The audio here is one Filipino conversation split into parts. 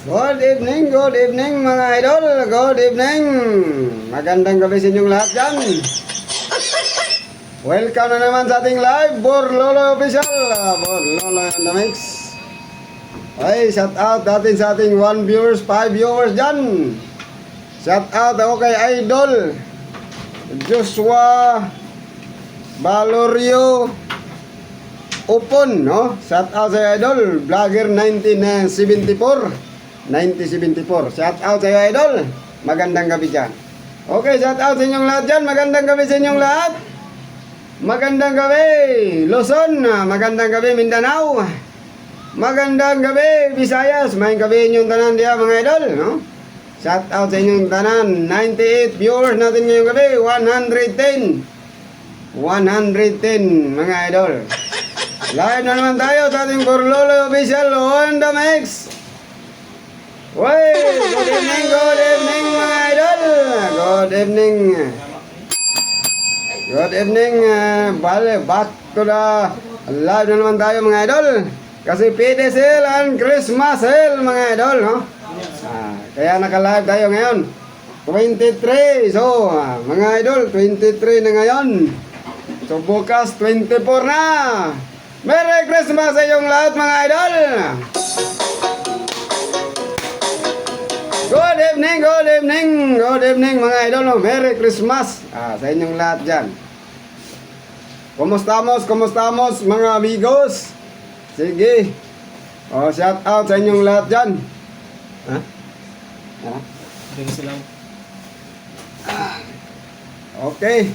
Good evening mga idol, good evening. Magandang gabi sa inyong lahat dyan. Welcome na naman sa ating live, Borlolo Official, Borlolo and the Mix. Ay, shout out natin sa ating 1 viewers, 5 viewers dyan. Shout out ako kay Idol Joshua Valorio Upon, no? Shout out sa Idol, Vlogger 1974. Shout out sa iyo, Idol. Magandang gabi dyan. Okay, shout out sa inyong lahat dyan. Magandang gabi sa inyong lahat. Magandang gabi, Luzon. Magandang gabi, Mindanao. Magandang gabi, Visayas. May gabi inyong tanan diya, mga idol, no? Shout out sa inyong tanan. 98 viewers natin ngayong gabi. 110, mga idol. Live na naman tayo sa ating Borlolo Official on the Mix. Good evening mga idol. Good evening, back to the live na naman tayo mga idol. Kasi PD sale and Christmas sale mga idol, no? Kaya naka-live tayo ngayon. 23, so mga idol, 23 na ngayon. So bukas 24 na. Merry Christmas sa inyong lahat mga idol. Good evening mga idol. Merry Christmas sa inyong lahat dyan. Kumustamos mga amigos? Sige. Shout out sa inyong lahat dyan. Okay.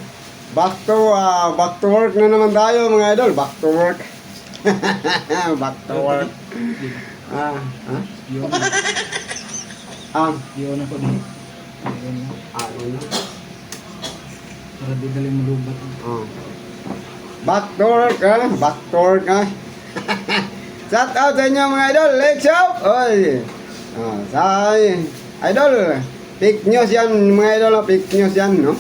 Back to work na naman tayo mga idol. Back to work. Yun na po din. Para di dali mo lubat. Back to work ha. Shout out sa inyo mga idol. Let's shop. Sa idol, fake news yan mga idol. Fake news yan, no?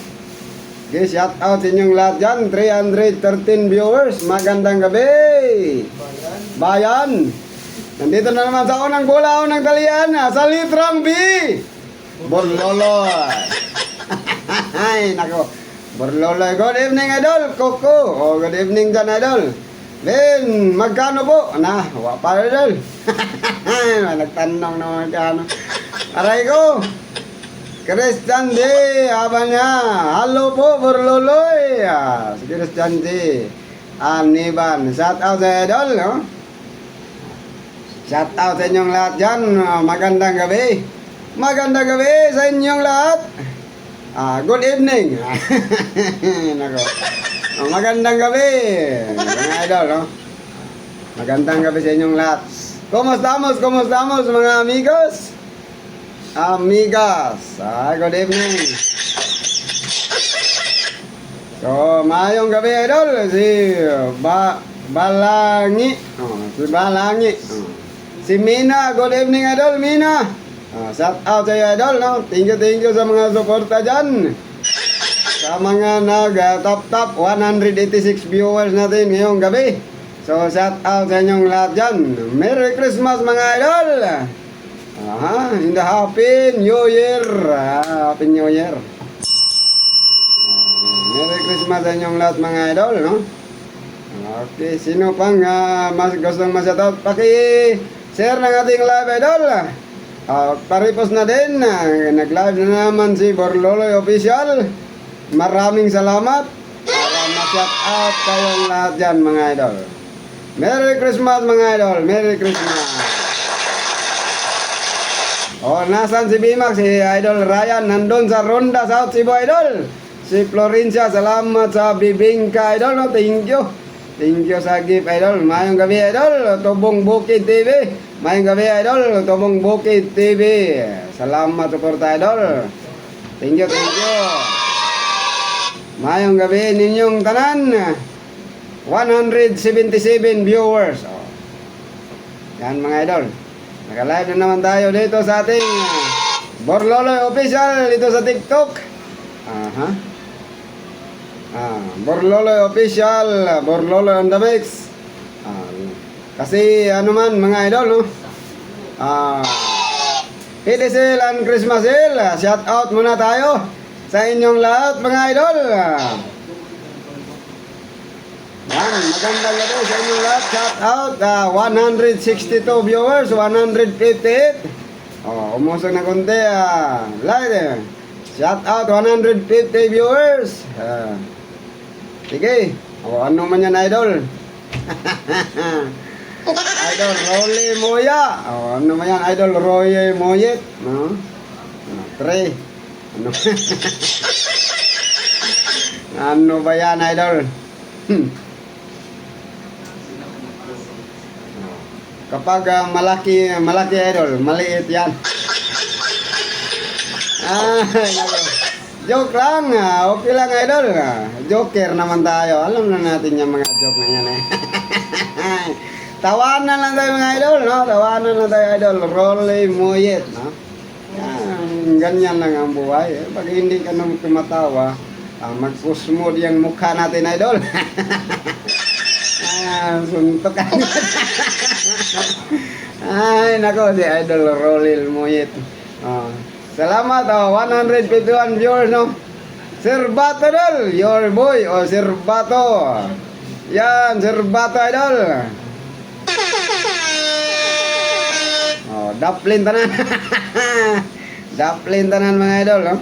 Okay, shout out sa inyong lahat dyan. 313 viewers. Magandang gabi Bayan. Nandito na naman sa unang bola, unang talian, sa litrang B. Borlolo. Ay, nako. Borlolo. Good evening, idol. Coco. Good evening dyan, idol. Then, magkano po? Wala pa, idol. Nagtanong na magkano. Aray ko. Christian D. Aba niya. Hello po, Borlolo. Si Christian D. Aniban. Shout out sa idol, no? Shout out sa inyong lahat dyan. Magandang gabi. Magandang gabi sa inyong lahat. Good evening. Nako. Magandang gabi mga idol, no? Magandang gabi sa inyong lahat. Kumustamos mga amigos? Amigas. Good evening. So, mayong gabi idol. Si Balangi. Si Balangi. Si Mina, good evening idol, Mina. Shout out sa iyo idol, no? Thank you sa mga suporta dyan. Sa mga nag-top 186 viewers natin ngayong gabi. So shout out sa inyong lahat dyan. Merry Christmas mga idol. In the Happy New Year. Happy New Year. Merry Christmas sa inyong lahat mga idol, no? Okay, sino pang gustong ma-shoutout? Share ng ating live idol. Paripos na din. Nag-live na naman si Borlolo Official. Maraming salamat. Para ma-shout out kayong lahat dyan mga idol. Merry Christmas mga idol. Merry Christmas. Nasan si Bimax? Si Idol Ryan nandun sa Ronda South Cebu idol. Si Florencia, salamat sa bibingka idol, no? Thank you sa gift idol. Mayong gabi idol. Tubong Bukid TV. Mayong gabi idol. Tubong Bukid TV. Salamat suporta idol. Thank you. Mayong gabi ninyong tanan. 177 viewers. Yan mga idol. Naka-live na naman tayo dito sa ating Borlolo Official dito sa TikTok. Borlolo Official, Borlolo on the Mix. Kasi ano man mga idol, no? Hidi Sale and Christmas Sale. Shout out muna tayo sa inyong lahat mga idol. Yan, magandang gabi sa inyong lahat. Shout out 162 viewers, 158. Umusog na konti. Like. Shout out 150 viewers. Sige. Ano man yan idol? Idol Rolly Moya. Ano man yan idol Roy Moyet, no? 3. Ano? Ano ba yan idol? Kapag malaki idol, maliit yan. Ay, nako. Joke lang, okay lang idol. Joker naman tayo. Alam na natin yung mga joke na yan eh. Tawanan lang tayo mga idol, no? Tawanan lang tayo idol. Rolly Moyet, no? Yan, ganyan lang ang buhay. Eh. Pag hindi ka nang tumatawa, mag-pusmod yung mukha natin idol. Suntok ka. Ay, nako, si idol Rolly Moyet. Salamat, 151 viewers, no? Sir Bato, idol, your boy, Sir Bato. Yan, Sir Bato, idol. Daplin tanan. Daplin tanan mga idol, no?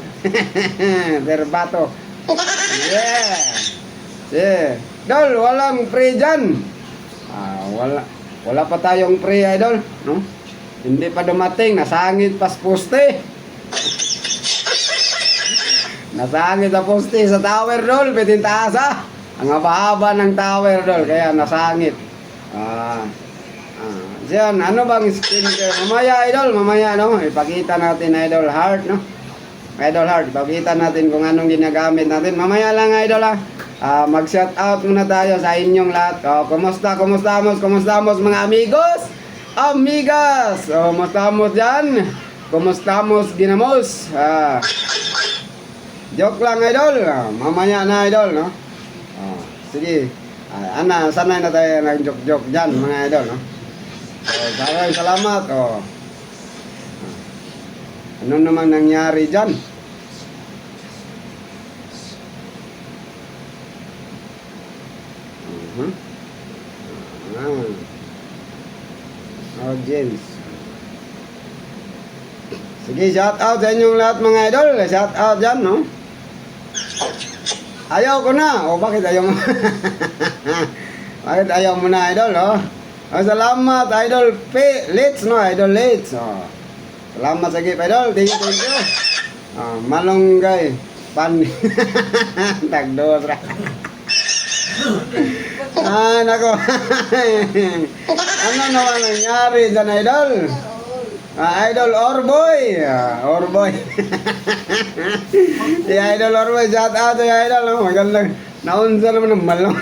Sir Bato. Yeah. Yeah. Idol, walang free dyan. Wala pa tayong free, idol, no? Hindi pa dumating, nasangit pas poste. Nasangit sa poste sa tower dol, pitin taasa. Ang haba-haba ng tower dol, kaya nasangit. Diyan, ano bang skincare? Mamaya idol, mamaya no, ipakita natin idol heart, no? Idol heart, ipakita natin kung anong ginagamit natin. Mamaya lang idol mag-shout out muna tayo sa inyong lahat. Kumusta mga amigos? Amigas! Kumusta dyan? Kumusta ginamos? Joke lang idol. Mamaya na idol, no? Sige. Sanay na tayo ng joke dyan mga idol, no? Salamat. Ano naman nangyari dyan? Audience. Sige, shout out sa inyong lahat mga idol. Shout out dyan, no? Ayaw ko na. Bakit ayaw mo? Bakit ayaw mo na, idol, oh? Salamat, idol Let's, no? Idol Let's, Salamat sa gift, idol. Thank you. Malunggay. Pan. Tagdora. Nako. Ano naman nangyari dyan, idol? Idol Orboy. Orboy. Si Idol Orboy, shout out to idol. Magandang naunsa naman ng malong.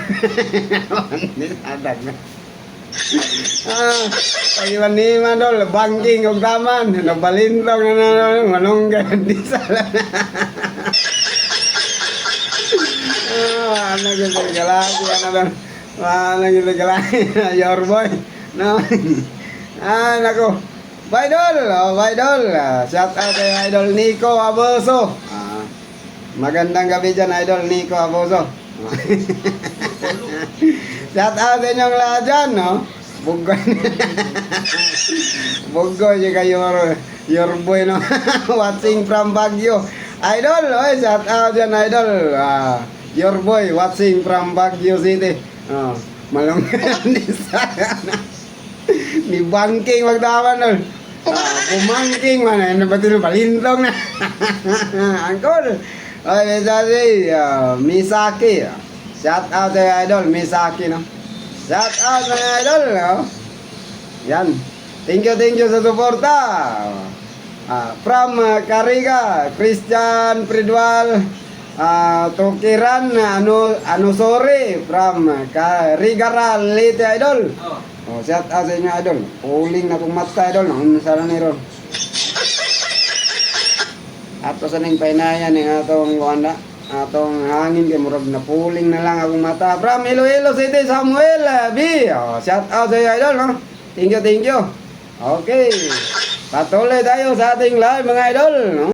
Pag-iwan-iwan dol, banking o taman. Nabalintong na malunggay. Di sala. Ano gitu galaki, ano dol. Ano gitu galaki. Your boy. No. Nako. Bye idol. Shout out kay idol Nico Aboso. Magandang gabi dyan idol Nico Aboso. Shout out sa inyong lahat dyan, no? Bugoy. Bugoy yung your boy, no? Watching from Baguio. Idol, shout out dyan idol. Your boy watching from Baguio City. Malunggan di sana. Ni banking magdaman dol. Pumangking man, ano ba ito palintong na? Angkol. Sabi, Misaki. Shout out sa idol, Misaki, no? Shout out mga idol, no? Yan. Thank you sa suporta. From Cariga, Christian Pridwal, Tukiran, sorry, from Cariga Lite, idol. Shout out sa inyo, idol. Uling na kong mata, idol. Sana ni Ron. Ato sa ning painayan ng atong kuanda. Atong hangin kay murag na puling na lang akong mata. From Iloilo City, Samuel B. Shout out sa iyo, idol, no? Thank you. Okay. Patuloy tayo sa ating live mga idol. No?